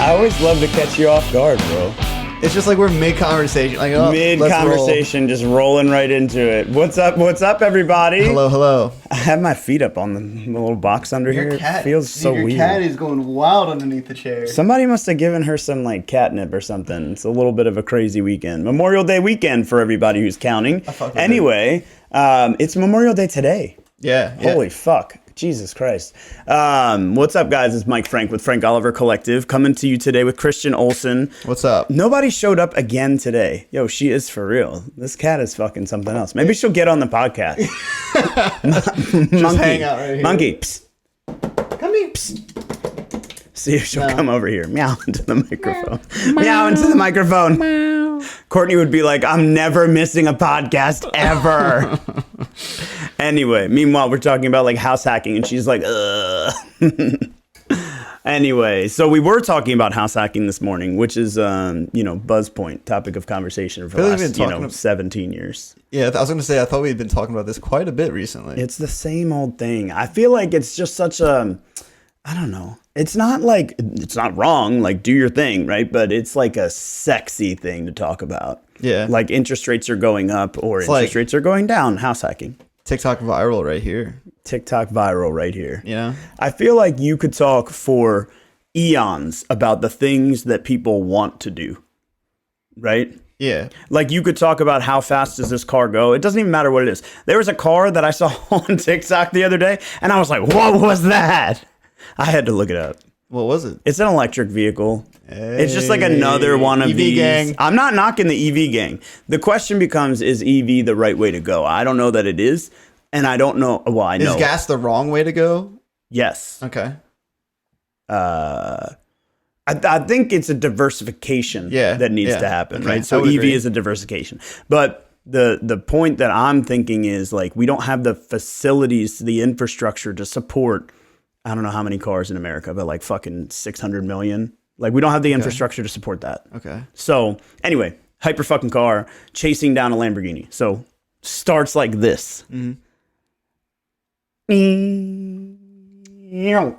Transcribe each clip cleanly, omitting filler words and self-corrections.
I always love to catch you off guard, bro. It's just like we're mid-conversation. Like, oh, Mid-conversation, just rolling right into it. What's up, everybody? Hello. I have my feet up on the little box under here. It feels so weird. Your cat is going wild underneath the chair. Somebody must have given her some like catnip or something. It's a little bit of a crazy weekend. Memorial Day weekend for everybody who's counting. Anyway, it's Memorial Day today. Yeah. Holy fuck. Jesus Christ. What's up, guys? It's Mike Frank with Frank Oliver Collective coming to you today with Christian Olson. What's up? Nobody showed up again today. Yo, she is for real. This cat is fucking something else. Maybe she'll get on the podcast. Just hang out right here. Monkey. Psst. Come here. Psst. See if she'll come over here. Meow into the microphone. Meow into the microphone. Meow. Courtney would be like, I'm never missing a podcast ever. Anyway, meanwhile, we're talking about like house hacking and she's like, ugh. Anyway, so we were talking about house hacking this morning, which is, buzz point topic of conversation for the last, 17 years. Yeah, I was going to say, I thought we'd been talking about this quite a bit recently. It's the same old thing. I feel like it's just such a, I don't know. It's not like, it's not wrong, like do your thing, right? But it's like a sexy thing to talk about. Yeah. Like interest rates are going up or interest rates are going down, house hacking. TikTok viral right here. TikTok viral right here. Yeah. I feel like you could talk for eons about the things that people want to do, right? Yeah. Like you could talk about how fast does this car go? It doesn't even matter what it is. There was a car that I saw on TikTok the other day and I was like, what was that? I had to look it up. What was it? It's an electric vehicle. Hey, it's just like another one of EV these. gang. I'm not knocking the EV gang. The question becomes, is EV the right way to go? I don't know that it is. And I don't know. Well, I know. Is gas the wrong way to go? Yes. Okay. I think it's a diversification that needs to happen, right? So EV is a diversification. But the point that I'm thinking is like we don't have the facilities, the infrastructure to support, I don't know how many cars in America, but like fucking 600 million. Like we don't have the infrastructure to support that. Okay. So anyway, hyper fucking car chasing down a Lamborghini. So starts like this. Mm-hmm.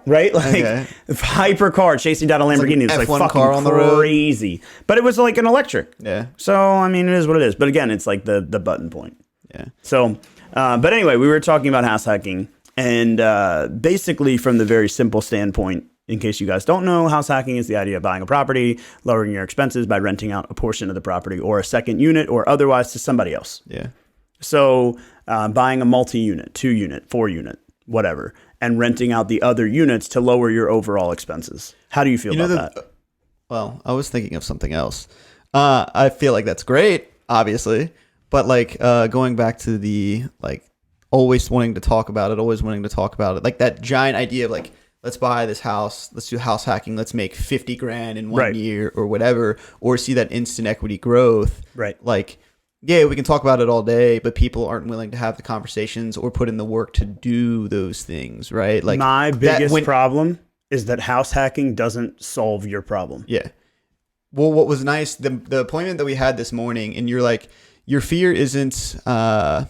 Right? Like hyper car chasing down a Lamborghini. It's like fucking car on the crazy. But it was like an electric. Yeah. So, I mean, it is what it is. But again, it's like the button point. Yeah. So, but anyway, we were talking about house hacking. And basically from the very simple standpoint, in case you guys don't know, house hacking is the idea of buying a property, lowering your expenses by renting out a portion of the property or a second unit or otherwise to somebody else. Yeah. So buying a multi-unit, 2-unit, 4-unit, whatever, and renting out the other units to lower your overall expenses. How do you feel about that? Well, I was thinking of something else. I feel like that's great, obviously. But like going back to the like always wanting to talk about it, like that giant idea of like, let's buy this house, let's do house hacking, let's make 50 grand in one year or whatever, or see that instant equity growth. Right. Like, yeah, we can talk about it all day, but people aren't willing to have the conversations or put in the work to do those things, right? Like my biggest problem is that house hacking doesn't solve your problem. Yeah. Well, what was nice, the appointment that we had this morning, and you're like, your fear isn't the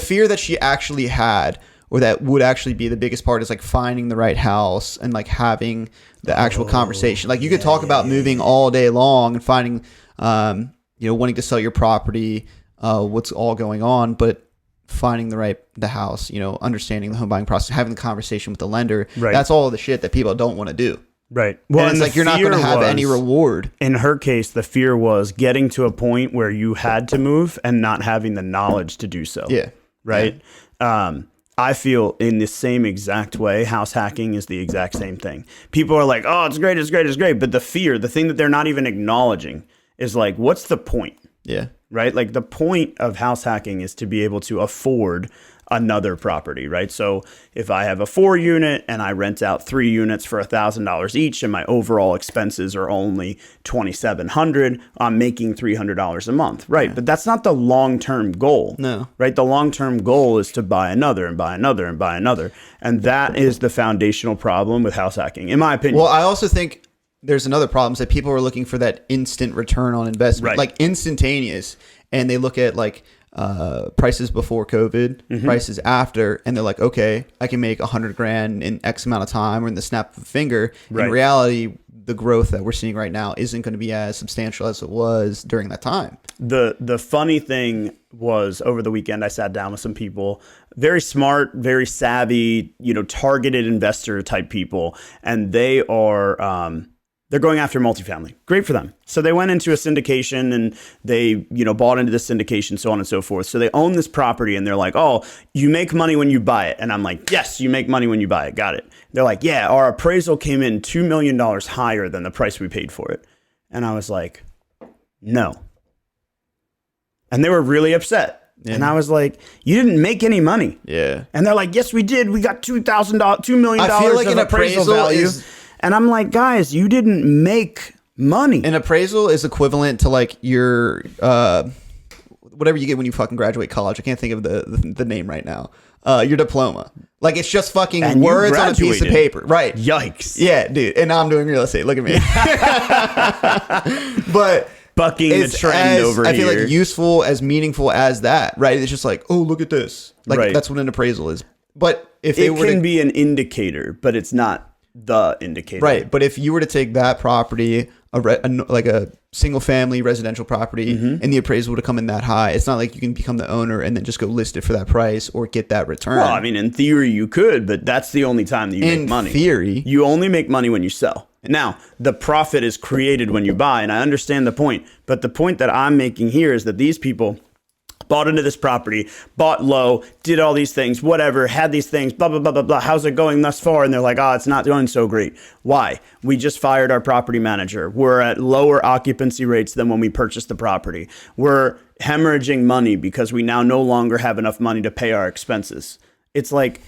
fear that she actually had, or that would actually be the biggest part, is like finding the right house and like having the actual conversation. Like you could talk about moving all day long and finding, wanting to sell your property, what's all going on, but finding the house, understanding the home buying process, having the conversation with the lender. Right. That's all the shit that people don't want to do. Right. Well, and it's like you're not going to have any reward. In her case, the fear was getting to a point where you had to move and not having the knowledge to do so. Yeah. Right. Yeah. I feel in the same exact way, house hacking is the exact same thing. People are like, oh, it's great, it's great, it's great. But the fear, the thing that they're not even acknowledging is like, what's the point? Yeah. Right. Like the point of house hacking is to be able to afford another property, right? So if I have a 4-unit and I rent out 3 units for $1,000 each and my overall expenses are only $2,700, I'm making $300 a month, right? Yeah. But that's not the long-term goal. No. Right? The long-term goal is to buy another and buy another and buy another. And that is the foundational problem with house hacking, in my opinion. Well, I also think there's another problem is that people are looking for that instant return on investment, like instantaneous. And they look at like prices before COVID, prices after, and they're like, okay, I can make $100,000 in X amount of time or in the snap of a finger. In reality, the growth that we're seeing right now isn't going to be as substantial as it was during that time. The funny thing was, over the weekend, I sat down with some people, very smart, very savvy, targeted investor type people, and they are they're going after multifamily. Great for them. So they went into a syndication and they, bought into this syndication, so on and so forth. So they own this property and they're like, oh, you make money when you buy it. And I'm like, yes, you make money when you buy it. Got it. They're like, yeah, our appraisal came in $2 million higher than the price we paid for it. And I was like, no. And they were really upset. Yeah. And I was like, you didn't make any money. Yeah. And they're like, yes, we did. We got $2 million I feel like of an appraisal value. And I'm like, guys, you didn't make money. An appraisal is equivalent to like your whatever you get when you fucking graduate college. I can't think of the name right now. Your diploma. Like, it's just fucking and words on a piece of paper. Right. Yikes. Yeah, dude. And now I'm doing real estate. Look at me. But bucking the trend over here. I feel like useful, as meaningful as that, right? It's just like, oh, look at this. Like, that's what an appraisal is. But if they were to be an indicator, but it's not the indicator. Right. But if you were to take that property, like a single family residential property, and the appraisal would have come in that high, it's not like you can become the owner and then just go list it for that price or get that return. Well, I mean, in theory you could, but that's the only time that you make money. In theory. You only make money when you sell. Now, the profit is created when you buy, and I understand the point. But the point that I'm making here is that these people bought into this property, bought low, did all these things, whatever, had these things, blah, blah, blah, blah, blah. How's it going thus far? And they're like, oh, it's not going so great. Why? We just fired our property manager. We're at lower occupancy rates than when we purchased the property. We're hemorrhaging money because we now no longer have enough money to pay our expenses. It's like,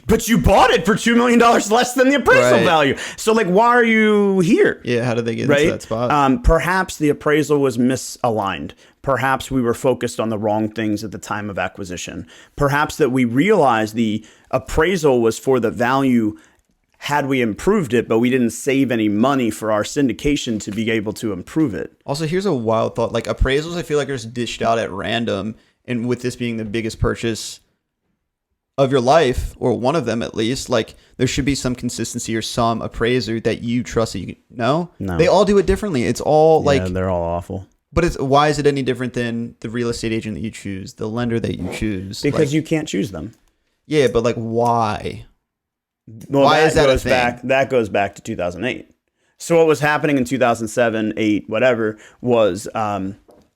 but you bought it for $2 million less than the appraisal value. So, like, why are you here? Yeah, how did they get into that spot? Perhaps the appraisal was misaligned. Perhaps we were focused on the wrong things at the time of acquisition. Perhaps that we realized the appraisal was for the value had we improved it, but we didn't save any money for our syndication to be able to improve it. Also, here's a wild thought. Like, appraisals, I feel like, are just dished out at random. And with this being the biggest purchase of your life, or one of them at least, like, there should be some consistency or some appraiser that you trust that you No. They all do it differently. It's all they're all awful. But why is it any different than the real estate agent that you choose, the lender that you choose? Because you can't choose them. Yeah, but like, why? Well, why is that a thing? That goes back to 2008. So what was happening in 2007, 8, whatever, was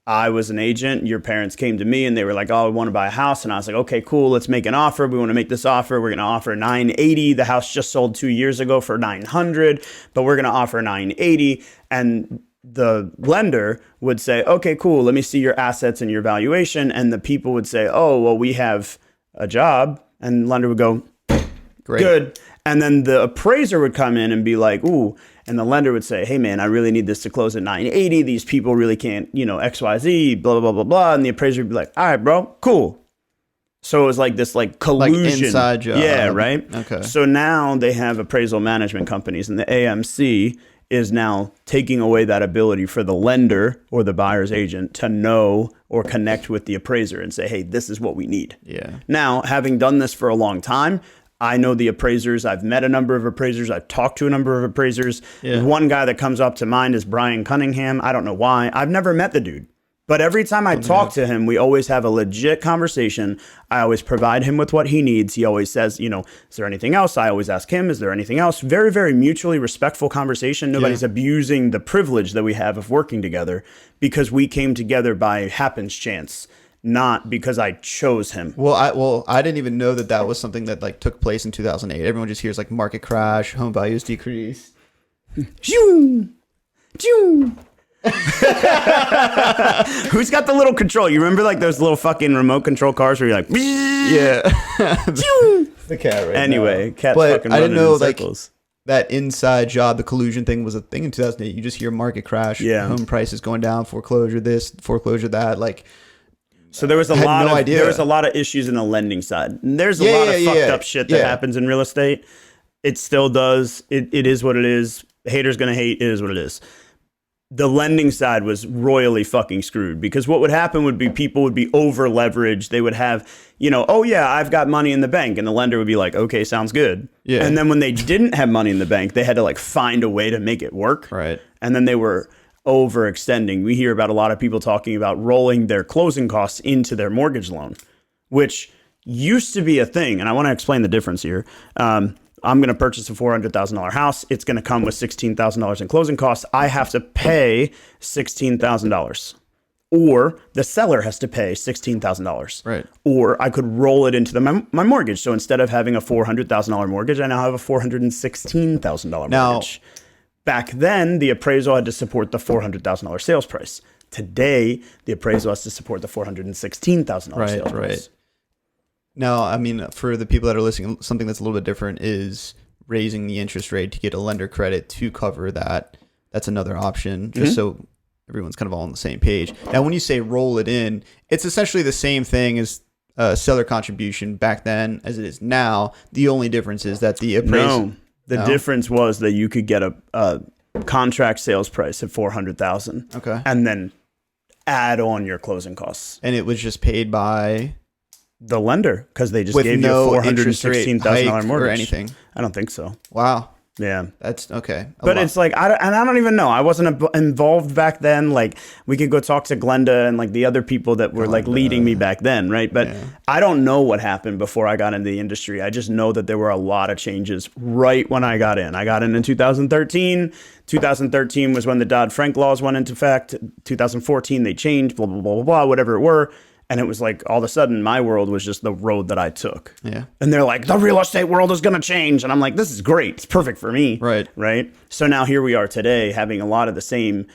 I was an agent. Your parents came to me and they were like, oh, we want to buy a house. And I was like, okay, cool. Let's make an offer. We want to make this offer. We're going to offer $980. The house just sold 2 years ago for $900, but we're going to offer $980. And the lender would say, okay, cool. Let me see your assets and your valuation. And the people would say, oh, well, we have a job. And the lender would go, great. Good. And then the appraiser would come in and be like, ooh. And the lender would say, hey, man, I really need this to close at 980. These people really can't, XYZ, blah, blah, blah, blah, blah. And the appraiser would be like, all right, bro, cool. So it was like this collusion. Like inside job. Yeah, right? Okay. So now they have appraisal management companies, and the AMC is now taking away that ability for the lender or the buyer's agent to know or connect with the appraiser and say, hey, this is what we need. Yeah. Now, having done this for a long time, I know the appraisers. I've met a number of appraisers. I've talked to a number of appraisers. Yeah. One guy that comes up to mind is Brian Cunningham. I don't know why. I've never met the dude. But every time I talk to him, we always have a legit conversation. I always provide him with what he needs. He always says, is there anything else? I always ask him, is there anything else? Very, very mutually respectful conversation. Nobody's abusing the privilege that we have of working together because we came together by happenstance. Not because I chose him. Well, I didn't even know that was something that took place in 2008. Everyone just hears market crash, home values decrease. Who's got the little control? You remember those little fucking remote control cars where you're like, yeah, the cat right anyway, now. Cat's fucking I didn't know in circles. That inside job, the collusion thing was a thing in 2008. You just hear market crash, home prices going down, foreclosure this, foreclosure that, So there was a lot of issues in the lending side. And there's a lot of fucked up shit that happens in real estate. It still does. It is what it is. The hater's gonna hate. It is what it is. the lending side was royally fucking screwed, because what would happen would be people would be over leveraged. They would have, oh yeah, I've got money in the bank. And the lender would be like, okay, sounds good. Yeah. And then when they didn't have money in the bank, they had to like find a way to make it work. Right. And then they were overextending. We hear about a lot of people talking about rolling their closing costs into their mortgage loan, which used to be a thing. And I want to explain the difference here. I'm going to purchase a $400,000 house. It's going to come with $16,000 in closing costs. I have to pay $16,000, or the seller has to pay $16,000. Right. Or I could roll it into my mortgage. So instead of having a $400,000 mortgage, I now have a $416,000 mortgage. Back then, the appraisal had to support the $400,000 sales price. Today, the appraisal has to support the $416,000 sales price. Now, I mean, for the people that are listening, something that's a little bit different is raising the interest rate to get a lender credit to cover that. That's another option, just so everyone's kind of all on the same page. Now, when you say roll it in, it's essentially the same thing as seller contribution back then as it is now. The only difference is that the appraisal... The difference was that you could get a contract sales price at $400,000. Okay. And then add on your closing costs. And it was just paid by... the lender, because they just gave you a $416,000 mortgage or anything. I don't think so. Wow. Yeah. That's okay. But it's like, I don't even know. I wasn't involved back then. Like, we could go talk to Glenda and like the other people that were like leading me back then, right? But I don't know what happened before I got into the industry. I just know that there were a lot of changes right when I got in. I got in 2013. 2013 was when the Dodd-Frank laws went into effect. 2014, they changed, blah, blah, blah, blah, blah, whatever it were. And it was like all of a sudden my world was just the road that I took. Yeah. And they're like, the real estate world is going to change. And I'm like, this is great. It's perfect for me. Right. Right. So now here we are today having a lot of the same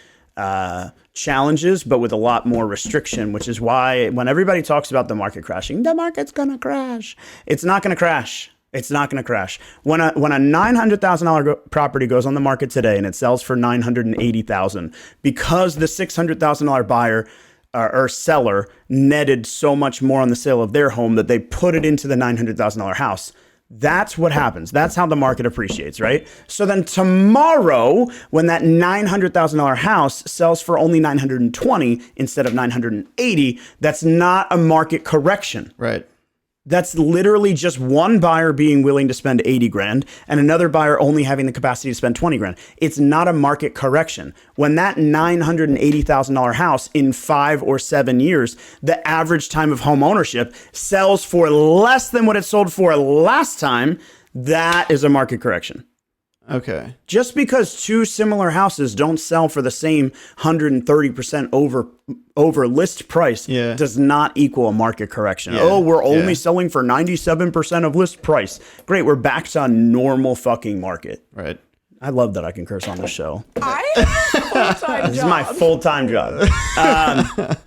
challenges, but with a lot more restriction, which is why when everybody talks about the market crashing, the market's going to crash. It's not going to crash. It's not going to crash. When a $900,000 property goes on the market today and it sells for $980,000 because the $600,000 buyer or seller netted so much more on the sale of their home that they put it into the $900,000 house. That's what happens. That's how the market appreciates, right? So then tomorrow, when that $900,000 house sells for only $920 instead of $980, that's not a market correction. Right. That's literally just one buyer being willing to spend 80 grand and another buyer only having the capacity to spend 20 grand. It's not a market correction. When that $980,000 house in 5 or 7 years, the average time of home ownership sells for less than what it sold for last time, that is a market correction. Okay. Just because two similar houses don't sell for the same 130% over list price does not equal a market correction. Yeah. Oh, we're only selling for 97% of list price. Great, we're back to a normal fucking market. Right. I love that I can curse on this show. This is my full-time job.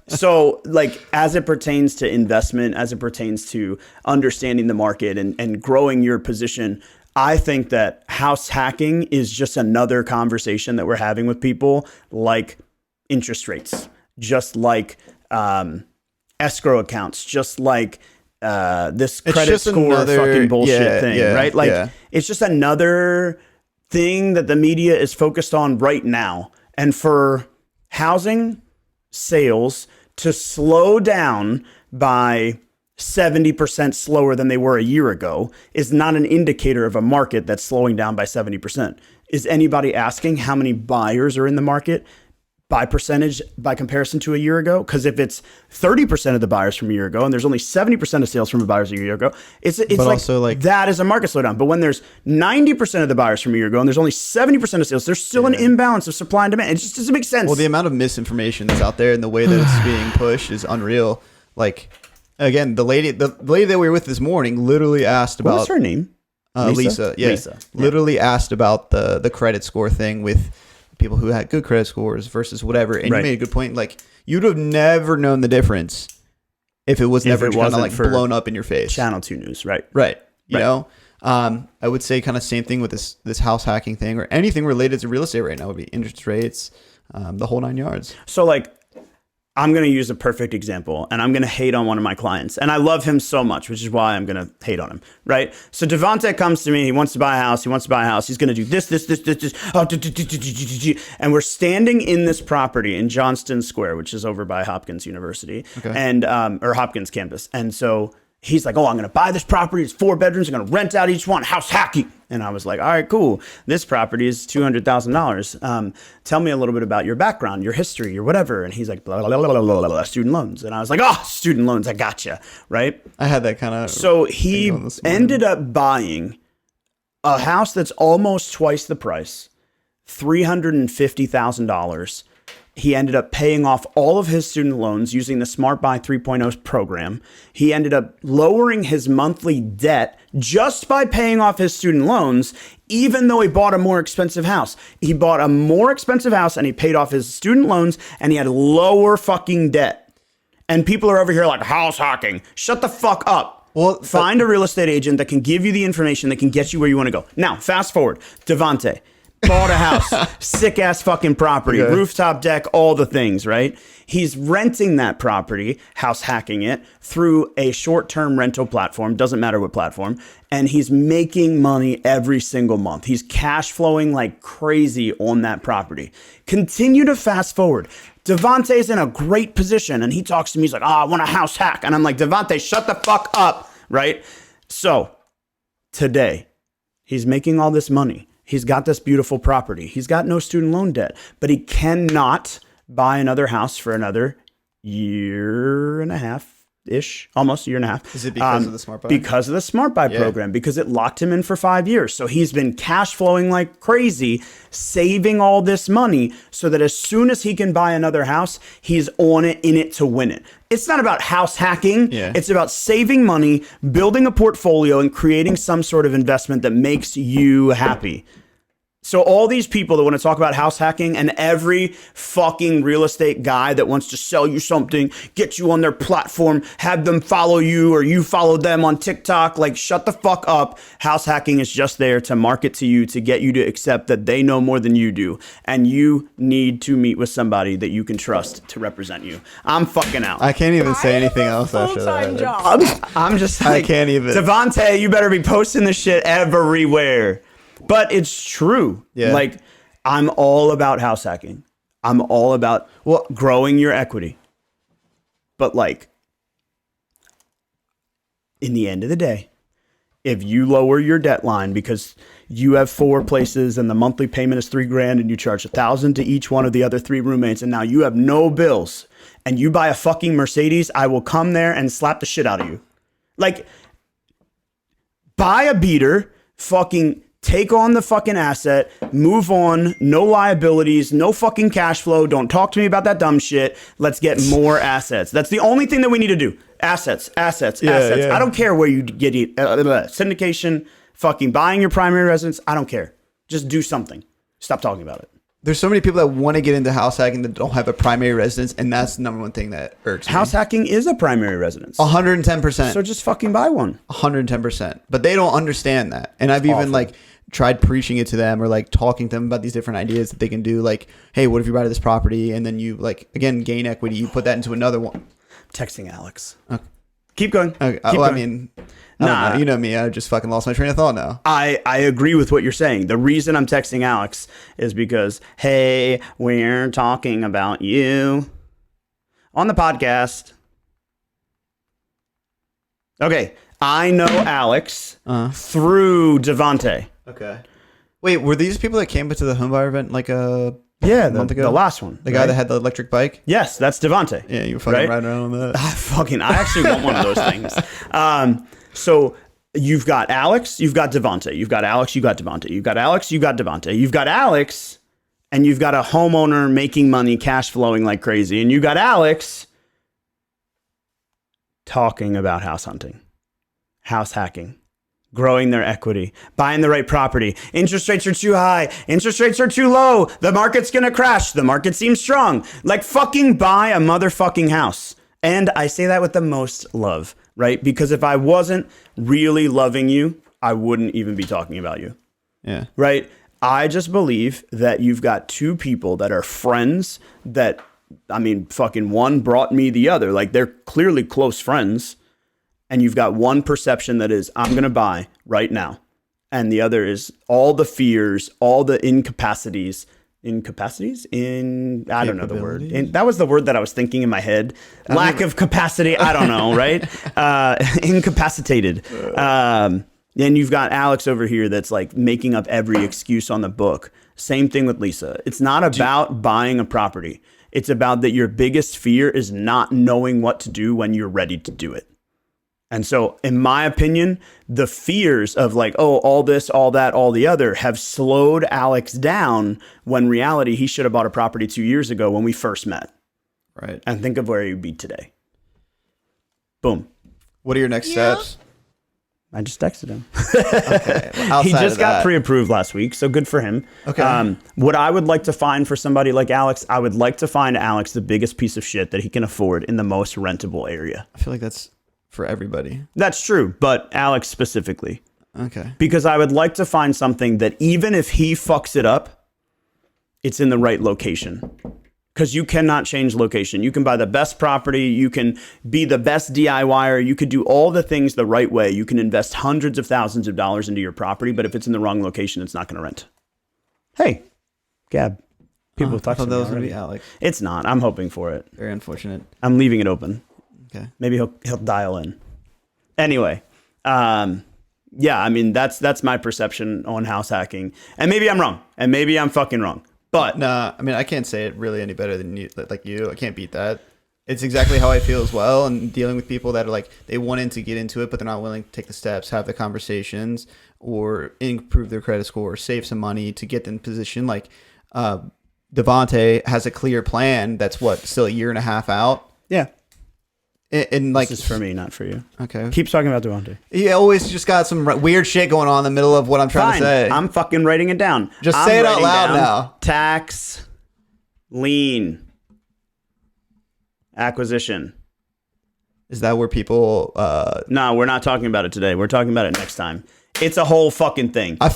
So, like, as it pertains to investment, as it pertains to understanding the market and growing your position, I think that house hacking is just another conversation that we're having with people, like interest rates, just like escrow accounts, just like this credit score fucking bullshit thing, right? Like, it's just another thing that the media is focused on right now. And for housing sales to slow down by 70% slower than they were a year ago is not an indicator of a market that's slowing down by 70%. Is anybody asking how many buyers are in the market by percentage by comparison to a year ago? Because if it's 30% of the buyers from a year ago and there's only 70% of sales from the buyers a year ago, it's like that is a market slowdown. But when there's 90% of the buyers from a year ago and there's only 70% of sales, there's still an imbalance of supply and demand. It just doesn't make sense. Well, the amount of misinformation that's out there and the way that it's being pushed is unreal. Like, again, the lady that we were with this morning literally asked about... What was her name? Lisa. Yeah. Lisa. Literally asked about the credit score thing with people who had good credit scores versus whatever. And you made a good point. Like, you'd have never known the difference if it was never kind of like blown up in your face. Channel 2 News, right? Right. You know? I would say kind of same thing with this house hacking thing or anything related to real estate right now would be interest rates, the whole 9 yards. So, like, I'm going to use a perfect example, and I'm going to hate on one of my clients. And I love him so much, which is why I'm going to hate on him, right? So Devontae comes to me. He wants to buy a house. He's going to do this. And we're standing in this property in Johnston Square, which is over by Hopkins University, and or Hopkins campus. And so he's like, oh, I'm going to buy this property. It's 4 bedrooms. I'm going to rent out each one. House hacking. And I was like, all right, cool. This property is $200,000. Tell me a little bit about your background, your history, or whatever. And he's like, blah, blah, blah, blah, blah, student loans. And I was like, oh, student loans. I gotcha. Right. I had that kind of. So he ended up buying a house that's almost twice the price, $350,000. He ended up paying off all of his student loans using the Smart Buy 3.0 program. He ended up lowering his monthly debt just by paying off his student loans, even though he bought a more expensive house. He bought a more expensive house and he paid off his student loans and he had lower fucking debt. And people are over here like, house hacking. Shut the fuck up. Well, find a real estate agent that can give you the information that can get you where you want to go. Now, fast forward. Devontae bought a house, sick ass fucking property, rooftop deck, all the things, right? He's renting that property, house hacking it through a short-term rental platform, doesn't matter what platform, and he's making money every single month. He's cash flowing like crazy on that property. Continue to fast forward. Devontae's in a great position and he talks to me, he's like, I want a house hack. And I'm like, Devontae, shut the fuck up, right? So today, he's making all this money. He's got this beautiful property. He's got no student loan debt, but he cannot buy another house for another year and a half-ish, almost a year and a half. Is it because of the Smart Buy? Because of the Smart Buy program, because it locked him in for 5 years. So he's been cash flowing like crazy, saving all this money so that as soon as he can buy another house, he's on it, in it to win it. It's not about house hacking. Yeah. It's about saving money, building a portfolio, and creating some sort of investment that makes you happy. So all these people that want to talk about house hacking and every fucking real estate guy that wants to sell you something, get you on their platform, have them follow you or you follow them on TikTok, like shut the fuck up. House hacking is just there to market to you, to get you to accept that they know more than you do. And you need to meet with somebody that you can trust to represent you. I'm fucking out. I can't even say anything else after that. I'm just like, I can't even. Devontae, you better be posting this shit everywhere. But it's true. Yeah. Like, I'm all about house hacking. I'm all about growing your equity. But like, in the end of the day, if you lower your debt line because you have 4 places and the monthly payment is $3,000 and you charge $1,000 to each one of the other 3 roommates and now you have no bills and you buy a fucking Mercedes, I will come there and slap the shit out of you. Like, buy a beater, fucking take on the fucking asset, move on, no liabilities, no fucking cash flow. Don't talk to me about that dumb shit. Let's get more assets. That's the only thing that we need to do. Assets. Yeah. I don't care where you get it. Syndication, fucking buying your primary residence. I don't care. Just do something. Stop talking about it. There's so many people that want to get into house hacking that don't have a primary residence, and that's the number one thing that irks me. House hacking is a primary residence. 110%. So just fucking buy one. 110%. But they don't understand that. And I've even like tried preaching it to them or like talking to them about these different ideas that they can do. Like, hey, what if you buy this property and then you like, again, gain equity, you put that into another one. Texting Alex. Okay. Keep going. Okay. Keep going. I mean, nah, you know me. I just fucking lost my train of thought now. I agree with what you're saying. The reason I'm texting Alex is because, hey, we're talking about you on the podcast. Okay. I know Alex through Devontae. Okay. Wait, were these people that came to the homebuyer event like a month ago? The last one. The guy that had the electric bike? Yes, that's Devontae. Yeah, you were fucking riding around on that. I actually want one of those things. So you've got Alex, you've got Devontae. You've got Alex, you got Devontae. You've got Alex, you got Devontae. You've got Alex, and you've got a homeowner making money, cash flowing like crazy. And you got Alex talking about house hunting, house hacking, growing their equity, buying the right property. Interest rates are too high. Interest rates are too low. The market's going to crash. The market seems strong. Like, fucking buy a motherfucking house. And I say that with the most love, right? Because if I wasn't really loving you, I wouldn't even be talking about you. Yeah. Right? I just believe that you've got 2 people that are friends that fucking one brought me the other. Like, they're clearly close friends. And you've got one perception that is, I'm going to buy right now. And the other is all the fears, all the incapacities. I don't know the word. That was the word that I was thinking in my head. Lack of capacity. I don't know, right? Incapacitated. And you've got Alex over here that's like making up every excuse on the book. Same thing with Lisa. It's not about buying a property. It's about that your biggest fear is not knowing what to do when you're ready to do it. And so, in my opinion, the fears of like, oh, all this, all that, all the other have slowed Alex down when reality, he should have bought a property 2 years ago when we first met. Right. And think of where he'd be today. Boom. What are your next steps? I just texted him. Okay. Well, he just got pre-approved last week, so good for him. Okay. What I would like to find for somebody like Alex, I would like to find Alex the biggest piece of shit that he can afford in the most rentable area. I feel like that's for everybody. That's true, but Alex specifically. Okay. Because I would like to find something that even if he fucks it up, it's in the right location. Because you cannot change location. You can buy the best property. You can be the best DIYer. You could do all the things the right way. You can invest hundreds of thousands of dollars into your property, but if it's in the wrong location, it's not going to rent. Hey, Gab. People talk to me. I thought that was going to be Alex. It's not. I'm hoping for it. Very unfortunate. I'm leaving it open. Okay. Maybe he'll dial in. Anyway, yeah, I mean that's my perception on house hacking, and maybe I'm wrong, and maybe I'm fucking wrong. But nah, I mean I can't say it really any better than you. Like you, I can't beat that. It's exactly how I feel as well. And dealing with people that are like they wanted to get into it, but they're not willing to take the steps, have the conversations, or improve their credit score, or save some money to get them in position. Like Devontae has a clear plan. That's still a year and a half out. Yeah. And like, this is for me, not for you. Okay. Keep talking about Devontae. He always just got some weird shit going on in the middle of what I'm trying to say. I'm fucking writing it down. Just say it out loud now. Tax, lien, acquisition. Is that where people... No, we're not talking about it today. We're talking about it next time. It's a whole fucking thing. I've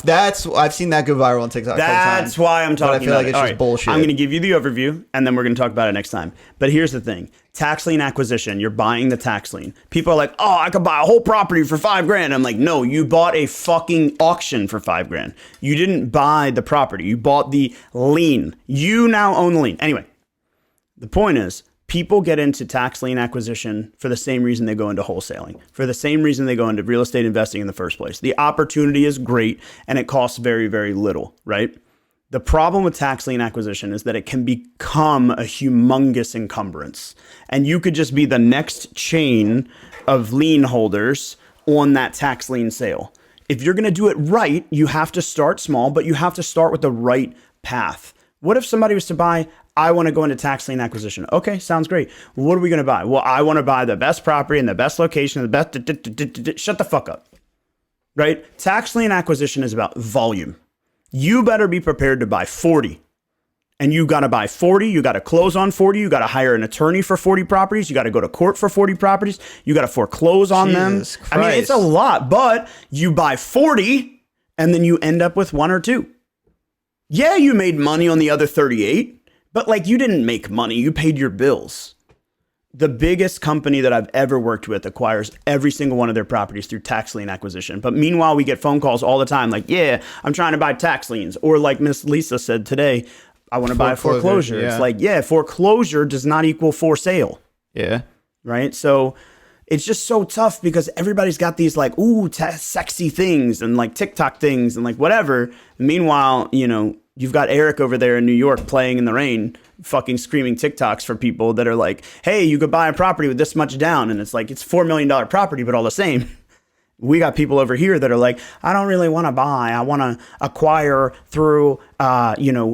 seen that go viral on TikTok. That's why I'm talking about it. I feel like it's just bullshit. I'm going to give you the overview, and then we're going to talk about it next time. But here's the thing. Tax lien acquisition. You're buying the tax lien. People are like, oh, I could buy a whole property for $5,000. I'm like, no, you bought a fucking auction for $5,000. You didn't buy the property. You bought the lien. You now own the lien. Anyway, the point is, people get into tax lien acquisition for the same reason they go into wholesaling, for the same reason they go into real estate investing in the first place. The opportunity is great and it costs very, very little, right? The problem with tax lien acquisition is that it can become a humongous encumbrance. And you could just be the next chain of lien holders on that tax lien sale. If you're going to do it right, you have to start small, but you have to start with the right path. What if somebody was to buy, I want to go into tax lien acquisition. Okay, sounds great. What are we going to buy? Well, I want to buy the best property and the best location, the best... Shut the fuck up. Right? Tax lien acquisition is about volume. You better be prepared to buy 40. And you got to buy 40. You got to close on 40. You got to hire an attorney for 40 properties. You got to go to court for 40 properties. You got to foreclose on them. Christ. I mean, it's a lot, but you buy 40 and then you end up with 1 or 2. Yeah, you made money on the other 38, but like you didn't make money. You paid your bills. The biggest company that I've ever worked with acquires every single one of their properties through tax lien acquisition. But meanwhile, we get phone calls all the time like, yeah, I'm trying to buy tax liens. Or like Miss Lisa said today, I want to buy a foreclosure. Yeah. It's like, yeah, foreclosure does not equal for sale. Yeah. Right? So it's just so tough because everybody's got these like, ooh, sexy things and like TikTok things and like whatever. Meanwhile, you know, you've got Eric over there in New York playing in the rain, fucking screaming TikToks for people that are like, hey, you could buy a property with this much down. And it's like, it's $4 million property, but all the same. We got people over here that are like, I don't really want to buy. I want to acquire through,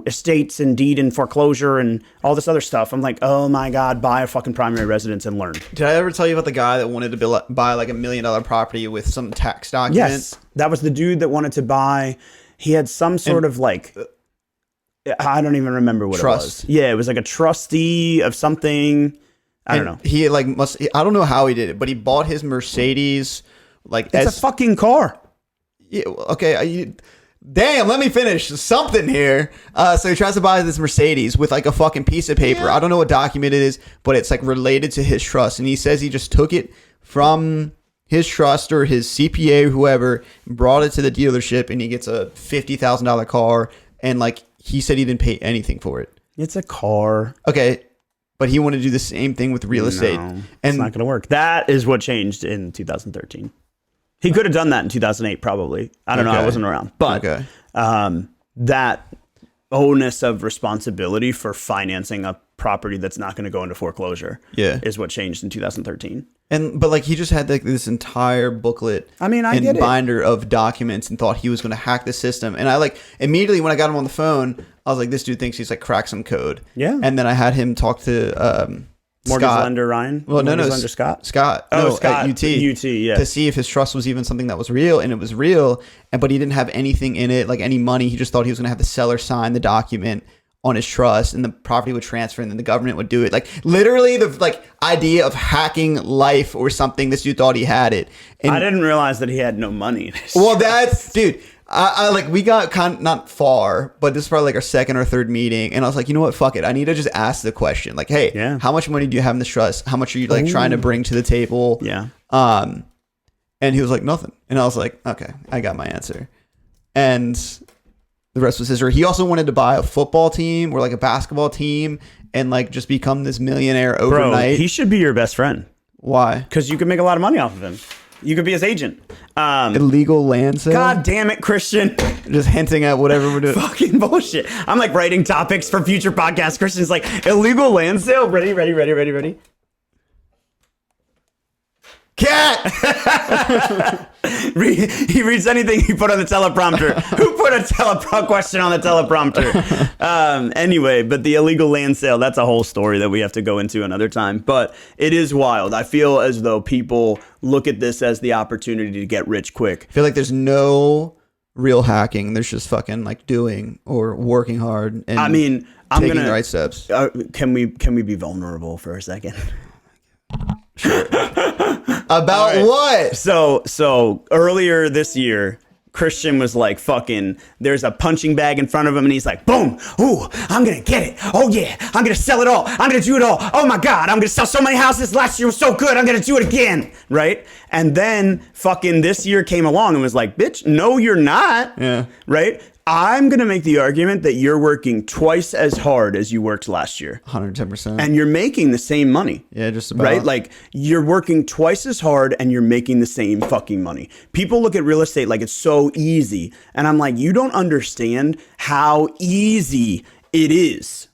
estates and deed and foreclosure and all this other stuff. I'm like, oh my God, buy a fucking primary residence and learn. Did I ever tell you about the guy that wanted to buy like $1 million property with some tax document? Yes, that was the dude that wanted to buy. He had some sort of like... I don't even remember what trust. It was. Yeah, it was like a trustee of something. I don't know. He like I don't know how he did it, but he bought his Mercedes like it's a fucking car. Yeah, okay. damn, let me finish something here. So he tries to buy this Mercedes with like a fucking piece of paper. Yeah. I don't know what document it is, but it's like related to his trust. And he says he just took it from his trust or his CPA or whoever, brought it to the dealership, and he gets a $50,000 car. And like he said he didn't pay anything for it. It's a car. Okay. But he wanted to do the same thing with real estate. And it's not going to work. That is what changed in 2013. He could have done that in 2008, probably. I don't know. I wasn't around. But that onus of responsibility for financing a property that's not going to go into foreclosure is what changed in 2013. But like he just had like this entire booklet and binder of documents and thought he was going to hack the system. And I like immediately when I got him on the phone, I was like, this dude thinks he's like cracked some code. Yeah. And then I had him talk to mortgage lender Ryan. Well, mortgage lender Scott. Scott. Oh, Scott. At UT. UT. Yeah. To see if his trust was even something that was real, and it was real. But he didn't have anything in it, like any money. He just thought he was going to have the seller sign the document on his trust, and the property would transfer, and then the government would do it. Like literally, the like idea of hacking life or something. This dude thought he had it. And I didn't realize that he had no money. Well, that's dude. I like we got not far, but this is probably like our second or third meeting, and I was like, you know what, fuck it, I need to just ask the question, like, hey, how much money do you have in this trust? How much are you like trying to bring to the table? Yeah. And he was like, nothing, and I was like, okay, I got my answer, and the rest was history. He also wanted to buy a football team or like a basketball team and like just become this millionaire overnight. Bro, he should be your best friend. Why? Because you could make a lot of money off of him. You could be his agent. Illegal land sale? God damn it, Christian. Just hinting at whatever we're doing. Fucking bullshit. I'm like writing topics for future podcasts. Christian's like, illegal land sale? Ready? Cat! He reads anything he put on the teleprompter. Who put a question on the teleprompter? Anyway, but the illegal land sale, that's a whole story that we have to go into another time. But it is wild. I feel as though people look at this as the opportunity to get rich quick. I feel like there's no real hacking. There's just fucking like doing or working hard and taking the right steps. Can we be vulnerable for a second? Sure. About what? So earlier this year, Christian was like, fucking, there's a punching bag in front of him, and he's like, boom, ooh, I'm gonna get it. Oh yeah, I'm gonna sell it all. I'm gonna do it all. Oh my God, I'm gonna sell so many houses. Last year was so good. I'm gonna do it again, right? And then fucking this year came along and was like, bitch, no, you're not. Yeah. Right? I'm going to make the argument that you're working twice as hard as you worked last year. 110%. And you're making the same money. Yeah, just about. Right? Like, you're working twice as hard and you're making the same fucking money. People look at real estate like it's so easy. And I'm like, you don't understand how easy it is.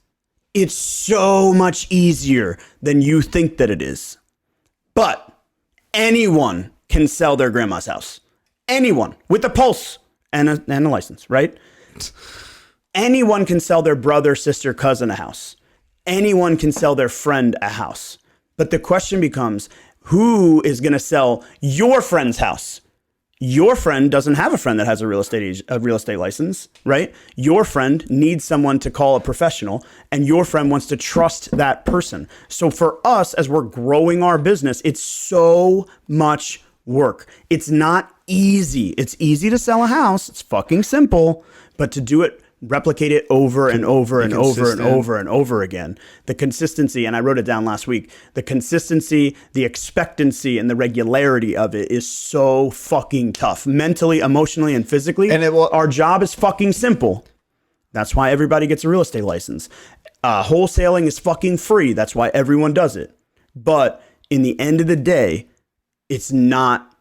It's so much easier than you think that it is. But anyone can sell their grandma's house. Anyone with a pulse. And a license, right? Anyone can sell their brother, sister, cousin a house. Anyone can sell their friend a house. But the question becomes, who is going to sell your friend's house? Your friend doesn't have a friend that has a real estate license, right? Your friend needs someone to call a professional, and your friend wants to trust that person. So for us, as we're growing our business, it's so much work. It's not easy. It's easy to sell a house. It's fucking simple, but to do it, replicate it over and over and over and over and over again. The consistency, and I wrote it down last week, the consistency, the expectancy, and the regularity of it is so fucking tough. Mentally, emotionally, and physically. And our job is fucking simple. That's why everybody gets a real estate license. Wholesaling is fucking free. That's why everyone does it. But in the end of the day, it's not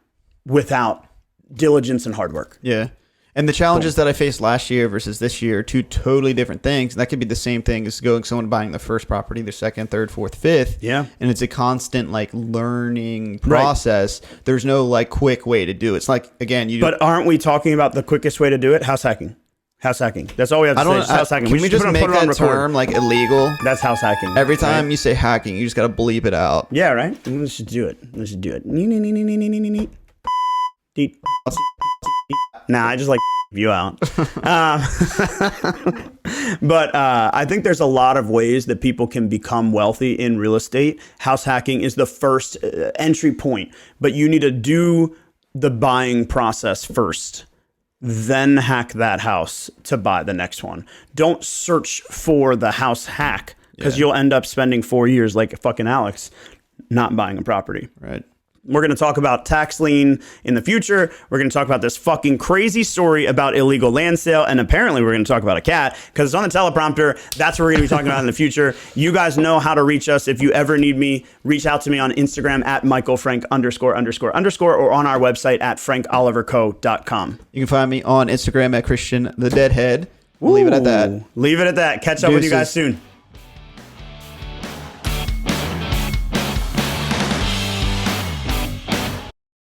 without diligence and hard work. Yeah. And the challenges that I faced last year versus this year are two totally different things. And that could be the same thing as someone buying the first property, their second, third, fourth, fifth. Yeah. And it's a constant like learning process. Right. There's no like quick way to do it. It's like, again, But aren't we talking about the quickest way to do it? House hacking. House hacking. That's all we have to say. House hacking. Can we just make that term like illegal? That's house hacking. Every time you say hacking, you just got to bleep it out. Yeah, right? Let's just do it. Nah, I just like you out. But I think there's a lot of ways that people can become wealthy in real estate. House hacking is the first entry point, but you need to do the buying process first. then hack that house to buy the next one. Don't search for the house hack, because you'll end up spending 4 years like fucking Alex not buying a property. Right. We're going to talk about tax lien in the future. We're going to talk about this fucking crazy story about illegal land sale. And apparently we're going to talk about a cat, because it's on the teleprompter. That's what we're going to be talking about in the future. You guys know how to reach us. If you ever need me, reach out to me on Instagram at MichaelFrank _ or on our website at frankoliverco.com. You can find me on Instagram at Christian the Deadhead. We'll leave it at that. Leave it at that. Catch up with you guys soon.